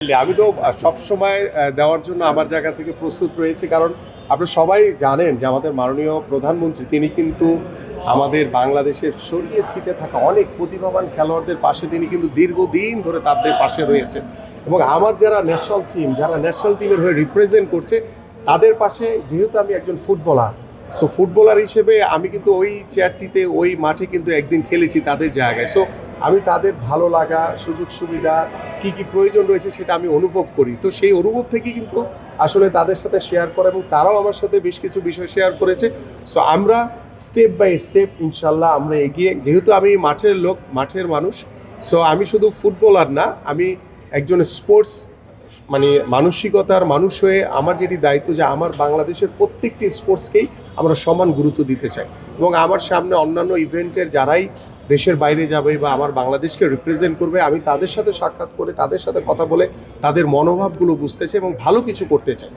আমি তো সবসময় দেওয়ার জন্য আমার জায়গা থেকে প্রস্তুত রয়েছি, কারণ আপনারা সবাই জানেন যে আমাদের মাননীয় প্রধানমন্ত্রী তিনি কিন্তু আমাদের বাংলাদেশের ছড়িয়ে ছিটে থাকা অনেক প্রতিভাবান খেলোয়াড়দের পাশে তিনি কিন্তু দীর্ঘদিন ধরে তাদের পাশে রয়েছেন। এবং আমার যারা ন্যাশনাল টিমের হয়ে রিপ্রেজেন্ট করছে তাদের পাশে, যেহেতু আমি একজন ফুটবলার, সো ফুটবলার হিসেবে আমি কিন্তু ওই চেয়ারটিতে ওই মাঠে কিন্তু একদিন খেলেছি তাদের জায়গায়। সো আমি তাদের ভালো লাগা, সুযোগ সুবিধা কী কী প্রয়োজন রয়েছে সেটা আমি অনুভব করি। তো সেই অনুভব থেকে কিন্তু আসলে তাদের সাথে শেয়ার করা, এবং তারাও আমার সাথে বেশ কিছু বিষয় শেয়ার করেছে। সো আমরা স্টেপ বাই স্টেপ ইনশাল্লাহ আমরা এগিয়ে, যেহেতু আমি মাঠের লোক, মাঠের মানুষ, সো আমি শুধু ফুটবলার না, আমি একজন স্পোর্টস মানসিকতার মানুষ হয়ে আমার যেটি দায়িত্ব যে আমার বাংলাদেশের প্রত্যেকটি স্পোর্টসকেই আমরা সমান গুরুত্ব দিতে চাই। এবং আমার সামনে অন্যান্য ইভেন্টের যারাই দেশের বাইরে যাবে বা আমার বাংলাদেশকে রিপ্রেজেন্ট করবে, আমি তাদের সাথে সাক্ষাৎ করে, তাদের সাথে কথা বলে তাদের মনোভাবগুলো বুঝতে চাই এবং ভালো কিছু করতে চাই।